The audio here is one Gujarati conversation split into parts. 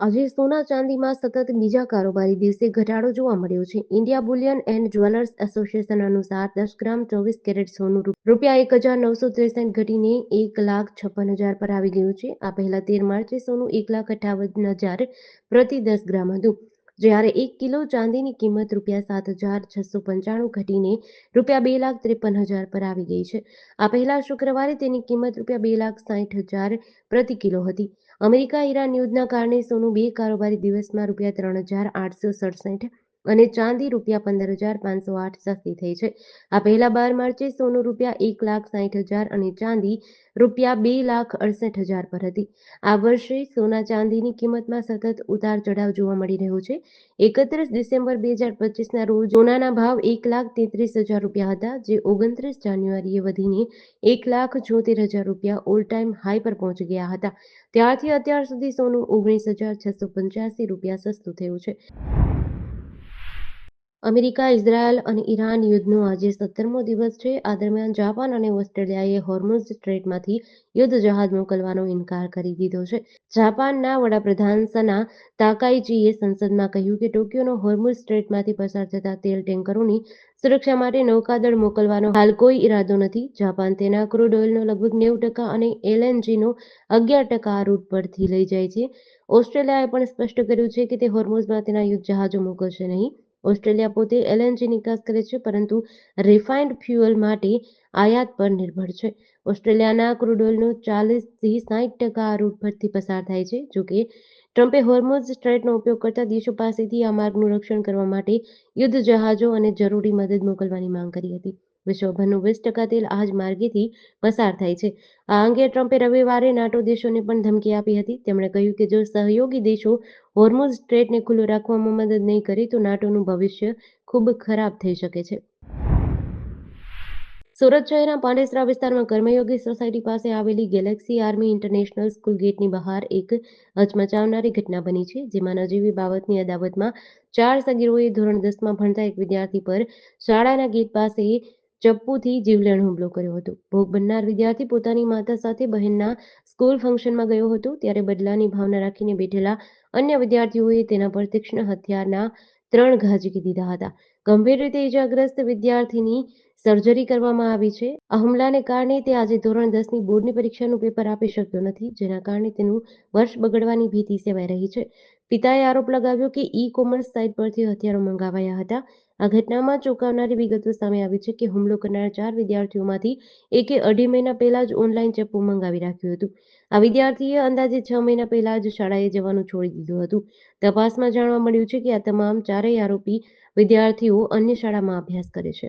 આજે સોના ચાંદીમાં સતત બીજા કારોબારી દિવસે ઘટાડો જોવા મળ્યો છે. India Boolean and jewellers association અનુસાર 10 ગ્રામ 24 કેરેટ સોનું રૂપિયા 1,963 ઘટીને 1,56,000 પર આવી ગયું છે. આ પહેલા 13 માર્ચે સોનું 1,58,000 પ્રતિ 10 ગ્રામ હતું, જ્યારે 1 કિલો ચાંદીની કિંમત રૂપિયા 7,695 ઘટીને રૂપિયા 2,53,000 પર આવી ગઈ છે. આ પહેલા શુક્રવારે તેની કિંમત રૂપિયા 2,60,000 પ્રતિ કિલો હતી. અમેરિકા ઈરાન યુદ્ધના કારણે સોનું બે કારોબારી દિવસમાં રૂપિયા 3,867 અને ચાંદી રૂપિયા 15,508 સસ્તી થઈ છે. આ પહેલા 12 માર્ચે સોનું રૂપિયા 1,60,000 અને ચાંદી રૂપિયા 2,68,000 પર હતી. આ વર્ષે સોના ચાંદીની કિંમતમાં સતત ઉતાર ચઢાવ જોવા મળી રહ્યો છે. 31 ડિસેમ્બર 2025ના રોજ સોનાના ભાવ 1,33,000 રૂપિયા હતા, જે 29 જાન્યુઆરીએ વધીને 1,74,000 રૂપિયા ઓલ ટાઈમ હાઈ પર પહોંચી ગયા હતા. ત્યારથી અત્યાર સુધી સોનું 19,685 રૂપિયા સસ્તું થયું છે. અમેરિકા, ઇઝરાયલ અને ઈરાન યુદ્ધનો આજે 17મો દિવસ છે. આ દરમિયાન જાપાન અને ઓસ્ટ્રેલિયાએ હોર્મુઝ સ્ટ્રેટમાંથી યુદ્ધ જહાજ મોકલવાનો ઇનકાર કરી દીધો છે. જાપાનના વડાપ્રધાન સના તાકાઇચીએ સંસદમાં કહ્યું કે ટોક્યોનો હોર્મુઝ સ્ટ્રેટમાંથી પસાર થતા તેલ ટેન્કરોની સુરક્ષા માટે નૌકાદળ મોકલવાનો હાલ કોઈ ઈરાદો નથી. જાપાન તેના ક્રૂડ ઓઇલનો લગભગ 90% અને એલએનજીનો 11% આ રૂટ પરથી લઈ જાય છે. ઓસ્ટ્રેલિયાએ પણ સ્પષ્ટ કર્યું છે કે તે હોર્મુઝમાં તેના યુદ્ધ જહાજો મોકલશે નહીં. ઓસ્ટ્રેલિયા પોતે એલએનજી નિકાસ કરે છે, પરંતુ રિફાઇન્ડ ફ્યુઅલ માટે આયાત પર નિર્ભર છે. ઓસ્ટ્રેલિયાના ક્રૂડ ઓઇલનો 40થી 60% આ રૂટ પરથી પસાર થાય છે. જોકે ટ્રમ્પે હોર્મુઝ સ્ટ્રેટનો ઉપયોગ કરતા દેશો પાસેથી આ માર્ગનું રક્ષણ કરવા માટે યુદ્ધ જહાજો અને જરૂરી મદદ મોકલવાની માંગ કરી હતી. વિશ્વભરનું 20% તેલ આ જ માર્ગેથી પસાર થાય છે. આ અંગે ટ્રમ્પે રવિવારે નાટો દેશોને પણ ધમકી આપી હતી. તેમણે કહ્યું કે જો સહયોગી દેશો હોર્મુઝ સ્ટ્રેટને ખુલ્લો રાખવામાં મદદ નહીં કરે તો નાટોનું ભવિષ્ય ખૂબ ખરાબ થઈ શકે છે. સુરત શહેરના પાંડેસરા વિસ્તારમાં કર્મયોગી સોસાયટી પાસે આવેલી ગેલેક્સી આર્મી ઇન્ટરનેશનલ સ્કૂલ ગેટની બહાર એક હચમચાવનારી ઘટના બની છે, જેમાં નજીવી બાબતની અદાવતમાં 4 સગીરોએ ધોરણ 10માં ભણતા એક વિદ્યાર્થી પર શાળાના ગેટ પાસે ચપ્પુથી જીવલેણ હુમલો કર્યો હતો. ભોગ બનનાર વિદ્યાર્થી પોતાની માતા સાથે બહેનના સ્કૂલ ફંક્શનમાં ગયો હતો, ત્યારે બદલાની ભાવના રાખીને બેઠેલા અન્ય વિદ્યાર્થીઓએ તેના પર તીક્ષ્ણ હથિયારના 3 ઘા ઝીકી દીધા હતા. ગંભીર રીતે ઇજાગ્રસ્ત વિદ્યાર્થીની સર્જરી કરવામાં આવી છે. આ હુમલાને કારણે તે આજે ધોરણ 10ની બોર્ડની પરીક્ષાનું પેપર આપી શક્યો નથી, જેના કારણે તેનું વર્ષ બગડવાની ભીતિ સેવાઈ રહી છે. પિતાએ આરોપ લગાવ્યો કે ઈ-કોમર્સ સાઇટ પરથી હથિયારો મંગાવાયા હતા. આ ઘટનામાં ચોંકાવનારી વિગતો સામે આવી છે કે હુમલો કરનાર 4 વિદ્યાર્થીઓમાંથી એકે 2.5 મહિના પહેલા જ ઓનલાઈન ચપ્પુ મંગાવી રાખ્યું હતું. આ વિદ્યાર્થીએ અંદાજે 6 મહિના પહેલા જ શાળાએ જવાનું છોડી દીધું હતું. તપાસમાં જાણવા મળ્યું છે કે આ તમામ 4 આરોપી વિદ્યાર્થીઓ અન્ય શાળામાં અભ્યાસ કરે છે.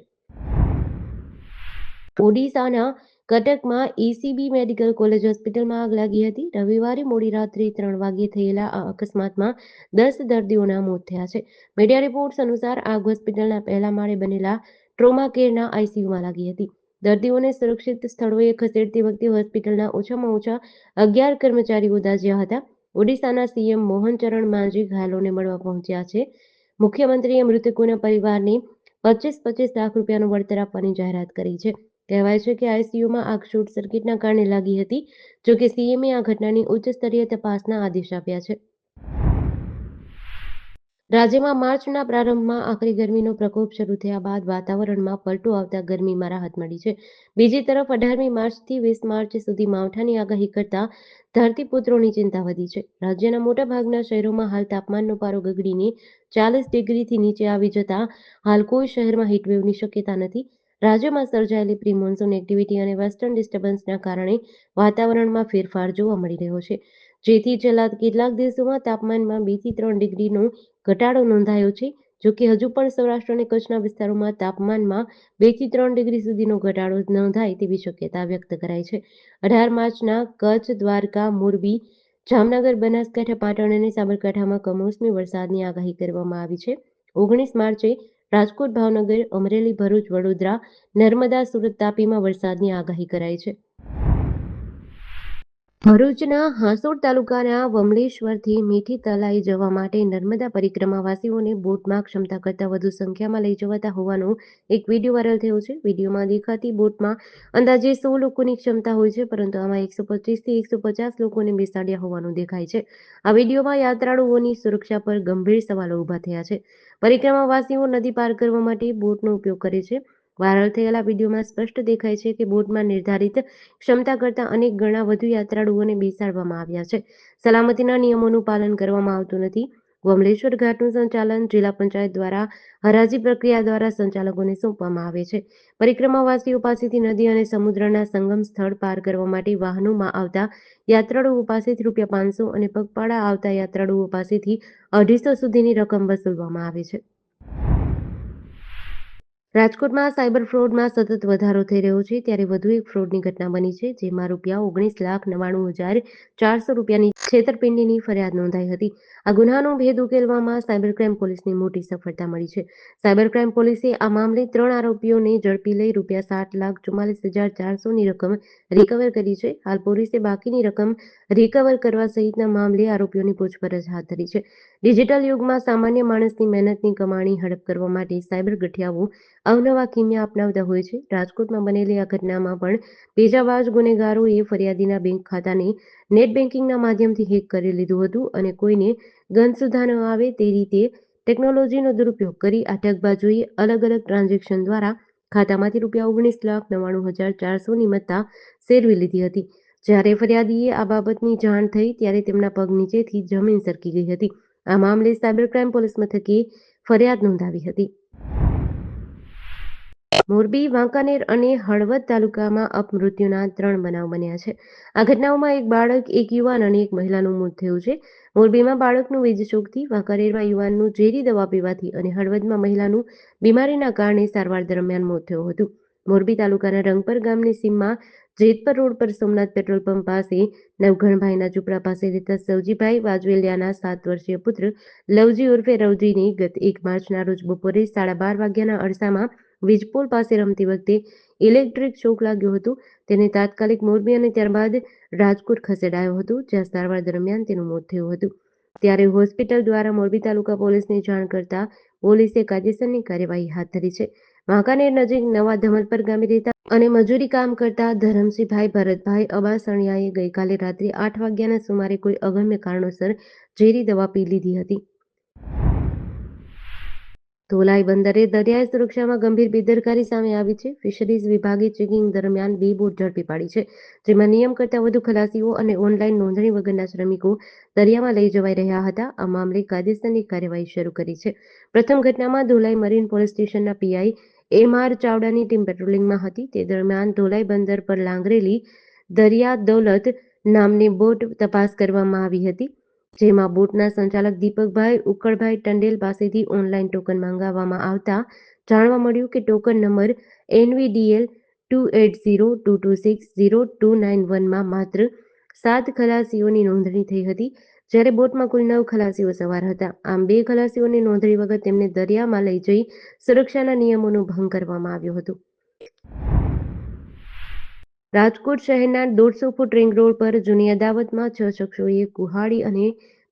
ઓડિશાના કટકમાં એસીબી મેડિકલ કોલેજ હોસ્પિટલમાં આગ લાગી હતી. રવિવારે મોડી રાત્રે 3 વાગ્યે થયેલા આ અકસ્માતમાં 10 દર્દીઓના મોત થયા છે. મીડિયા રિપોર્ટ્સ અનુસાર આગ હોસ્પિટલના પહેલા માળે બનેલા ટ્રોમા કેરના આઈસીયુમાં લાગી હતી. દર્દીઓને સુરક્ષિત સ્થળોએ ખસેડતી વખતે હોસ્પિટલના ઓછામાં ઓછા 11 કર્મચારીઓ દાઝ્યા હતા. ઓડિશાના સીએમ મોહન ચરણ માંઝી ઘાયલોને મળવા પહોંચ્યા છે. મુખ્યમંત્રીએ મૃતકોના પરિવારને 25-25 લાખ રૂપિયાનું વળતર આપવાની જાહેરાત કરી છે. કહેવાય છે કે આઈસીયુમાં આગ શોર્ટ સર્કિટના કારણે લાગી હતી. જોકે સીએમએ આ ઘટનાની ઉચ્ચ સ્તરીય તપાસના આદેશ આપ્યા છે. રાજ્યમાં માર્ચના પ્રારંભમાં આકરી ગરમીનો પ્રકોપ શરૂ થયા બાદ વાતાવરણમાં પલટો આવતા ગરમીમાં રાહત મળી છે. બીજી તરફ 18મી માર્ચથી 20 માર્ચ સુધી માવઠાની આગાહી કરતા ધરતીપુત્રોની ચિંતા વધી છે. રાજ્યના મોટાભાગના શહેરોમાં હાલ તાપમાનનો પારો ગગડીને 40 ડિગ્રીથી નીચે આવી જતા હાલ કોઈ શહેરમાં હીટવેવની શક્યતા નથી. રાજ્યમાં સર્જાયેલી પ્રી મોન્સૂન એક્ટિવિટી અને વેસ્ટર્ન ડિસ્ટર્બન્સના કારણે વાતાવરણમાં ફેરફાર જોવા મળી રહ્યો છે, જેથી છેલ્લા કેટલાક દિવસોમાં તાપમાનમાં 2થી 3 ડિગ્રીનો ઘટાડો નોંધાયો છે. જોકે હજુ પણ સૌરાષ્ટ્ર અને કચ્છના વિસ્તારોમાં તાપમાનમાં 2થી 3 ડિગ્રી સુધીનો ઘટાડો નોંધાય તેવી શક્યતા વ્યક્ત કરાઈ છે. 18 માર્ચના કચ્છ, દ્વારકા, મોરબી, જામનગર, બનાસકાંઠા, પાટણ અને સાબરકાંઠામાં કમોસમી વરસાદની આગાહી કરવામાં આવી છે. 19 માર્ચે રાજકોટ, ભાવનગર, અમરેલી, ભરૂચ, વડોદરા, નર્મદા, સુરત, તાપીમાં વરસાદની આગાહી કરાઈ છે. ભરૂચના હાંસોડ તાલુકાના વમલેશ્વરથી મીઠી તલાઈ જવા માટે નર્મદા પરિક્રમાવાસીઓને બોટમાં ક્ષમતા કરતાં વધુ સંખ્યામાં લઈ જવાતા હોવાનો એક વિડીયો વાયરલ થયો છે. વિડીયોમાં દેખાતી બોટમાં અંદાજે 100 લોકોની ક્ષમતા હોય છે, પરંતુ આમાં 125થી 150 લોકોને બેસાડ્યા હોવાનું દેખાય છે. આ વિડીયોમાં યાત્રાળુઓની સુરક્ષા પર ગંભીર સવાલો ઊભા થયા છે. પરિક્રમાવાસીઓ નદી પાર કરવા માટે બોટનો ઉપયોગ કરે છે. વાયરલ થયેલા વિડીયોમાં સ્પષ્ટ દેખાય છે કે બોટમાં નિર્ધારિત ક્ષમતા કરતાં અનેક ગણા વધુ યાત્રાળુઓને બેસાડવામાં આવ્યા છે. સલામતીના નિયમોનું પાલન કરવામાં આવતું નથી. વમલેશ્વર ઘાટનું સંચાલન જિલ્લા પંચાયત દ્વારા હરાજી પ્રક્રિયા દ્વારા સંચાલકોને સોંપવામાં આવે છે. પરિક્રમાવાસીઓ પાસેથી નદી અને સમુદ્રના સંગમ સ્થળ પાર કરવા માટે વાહનોમાં આવતા યાત્રાળુઓ પાસેથી ₹500 અને પગપાળા આવતા યાત્રાળુઓ પાસેથી 250 સુધીની રકમ વસૂલવામાં આવે છે. રાજકોટમાં સાયબર ફ્રોડમાં સતત વધારો થઈ રહ્યો છે, ત્યારે વધુ એક ફ્રોડની ઘટના બની છે, જેમાં ₹19,99,400ની છેતરપિંડીની ફરિયાદ નોંધાઈ હતી. આ ગુનાનો ભેદ ઉકેલવામાં સાયબર ક્રાઇમ પોલીસને મોટી સફળતા મળી છે. સાયબર ક્રાઇમ પોલીસે આ મામલે 3 આરોપીઓને ઝડપી લઈ ₹7,44,400ની રકમ રિકવર કરી છે. હાલ પોલીસે બાકીની રકમ રિકવર કરવા સહિતના મામલે આરોપીઓની પૂછપરછ હાથ ધરી છે. ડિજિટલ યુગમાં સામાન્ય માણસની મહેનતની કમાણી હડપ કરવા માટે સાયબર ગઠિયાઓ અવનવા કિમિયા અપનાવતા હોય છે. રાજકોટમાં બનેલી આ ઘટનામાં પણ પેજાબાજ ગુનેગારોએ ફરિયાદીના બેંક ખાતાને નેટ બેન્કિંગના માધ્યમથી હેક કરી લીધું હતું અને કોઈને ગંધ ન આવે તે રીતે ટેકનોલોજીનો દુરુપયોગ કરી આ ઠગબાજોએ અલગ-અલગ ટ્રાન્ઝેક્શન દ્વારા ખાતામાંથી ₹19,99,400ની મત્તા સેરવી લીધી હતી. જ્યારે ફરિયાદીએ આ બાબતની જાણ થઈ ત્યારે તેમના પગ નીચેથી જમીન સરકી ગઈ હતી. આ મામલે સાયબર ક્રાઇમ પોલીસ મથકે ફરિયાદ નોંધાવી હતી. મોરબી, વાંકાનેર અને હળવદ તાલુકામાં અપમૃત્યુના 3 બનાવ બન્યા છે. આ ઘટનાઓમાં એક બાળક, એક યુવાન અને એક મહિલાનું મોત થયું છે. મોરબીમાં બાળકનું વીજ શોકથી, વાંકાનેરમાં યુવાનનું ઝેરી દવા પીવાથી અને હળવદમાં મહિલાનું બીમારીના કારણે સારવાર દરમિયાન મોત થયું હતું. મોરબી તાલુકાના રંગપર ગામની સીમમાં જેતપર રોડ પર સોમનાથ પેટ્રોલ પંપ પાસે નવઘણભાઈના ઝૂંપડા પાસે રહેતા સવજીભાઈ વાજવેલિયાના 7 વર્ષીય પુત્ર લવજી ઉર્ફે રવજીને ગત 1 માર્ચના રોજ બપોરે 12:30 વાગ્યાના અરસામાં વીજપોલ પાસે રમતી વખતે ઇલેક્ટ્રિક શોક લાગ્યો હતો. તેને તાત્કાલિક મોરબી અને ત્યારબાદ રાજકોટ ખસેડાયો હતો, જ્યાં સારવાર દરમિયાન તેનું મોત થયું હતું. ત્યારે હોસ્પિટલ દ્વારા મોરબી તાલુકા પોલીસને જાણ કરતા પોલીસે કાયદેસરની કાર્યવાહી હાથ ધરી છે. વાંકાનેર નજીક નવા ધમલપર ગામે રહેતા અને મજૂરી કામ કરતા ધરમસિંહભાઈ ભરતભાઈ અબાસણિયાએ ગઈકાલે રાત્રે 8 વાગ્યાના સુમારે કોઈ અગમ્ય કારણોસર ઝેરી દવા પી લીધી હતી. ધોલાઈ બંદરે દરિયાઈ સુરક્ષામાં ગંભીર બેદરકારી સામે આવી છે. ફિશરીઝ વિભાગે ચેકિંગ દરમિયાન 2 બોટ ઝડપી પાડી છે, જેમાં નિયમ કરતાં વધુ ખલાસીઓ અને ઓનલાઈન નોંધણી વગરના શ્રમિકો દરિયામાં લઈ જવાઈ રહ્યા હતા. આ મામલે કાયદેસરની કાર્યવાહી શરૂ કરી છે. પ્રથમ ઘટનામાં ધોલાઈ મરીન પોલીસ સ્ટેશનના પીઆઈ એમ.આર. ચાવડાની ટીમ પેટ્રોલિંગમાં હતી. તે દરમિયાન ધોલાઈ બંદર પર લાંગરેલી દરિયા દૌલત નામની બોટ તપાસ કરવામાં આવી હતી. જેમાં બોટના સંચાલક દીપકભાઈ ઉકળભાઈ ટંડેલ પાસેથી ઓનલાઈન ટોકન મંગાવવામાં આવતા જાણવા મળ્યું કે ટોકન નંબર NVDL 2802260291માં માત્ર 7 ખલાસીઓની નોંધણી થઈ હતી, જ્યારે બોટમાં કુલ 9 ખલાસીઓ સવાર હતા. આમ 2 ખલાસીઓની નોંધણી વગર તેમને દરિયામાં લઈ જઈ સુરક્ષાના નિયમોનો ભંગ કરવામાં આવ્યો હતો. રાજકોટ શહેરના 150 ફૂટ રિંગ રોડ પર જૂની અદાવતમાં 6 શખ્સોએ કુહાડી અને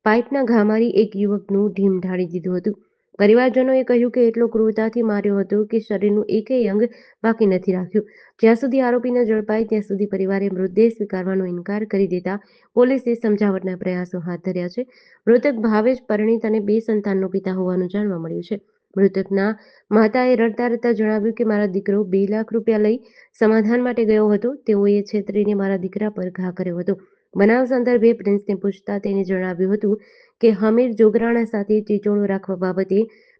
પાઇપના ઘા મારી એક યુવકનું ઢીમ ઢાળી દીધું હતું. પરિવારજનોએ કહ્યું કે એટલો ક્રૂરતાથી માર્યો હતો કે શરીરનું એકેય અંગ બાકી નથી રાખ્યું. જ્યાં સુધી આરોપી ન ઝડપાય ત્યાં સુધી પરિવારે મૃતદેહ સ્વીકારવાનો ઇનકાર કરી દેતા પોલીસે સમજાવટના પ્રયાસો હાથ ધર્યા છે. મૃતક ભાવેશ પરિણીત અને 2 સંતાનનો પિતા હોવાનું જાણવા મળ્યું છે. મૃતકના માતાએ રડતા જણાવ્યું કે મારો દીકરો 2 લાખ રૂપિયા લઈ સમાધાન માટે ગયો હતો. તેઓએ છેતરીને મારા દીકરા પર ઘા કર્યો હતો. બનાવ સંદર્ભે પ્રિન્સને પૂછતા તેને જણાવ્યું હતું કે હમીર જોગરાણા સાથે ચીચોળો રાખવા બાબતે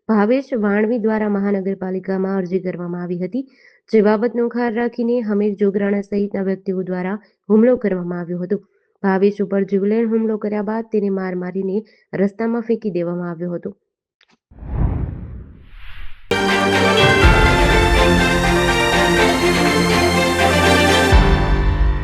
ભાવેશ વાણવી દ્વારા મહાનગરપાલિકામાં અરજી કરવામાં આવી હતી, જે બાબતનો ખાર રાખીને હમીર જોગરાણા સહિતના વ્યક્તિઓ દ્વારા હુમલો કરવામાં આવ્યો હતો. ભાવેશ ઉપર જીવલેણ હુમલો કર્યા બાદ તેને માર મારીને રસ્તામાં ફેંકી દેવામાં આવ્યો હતો.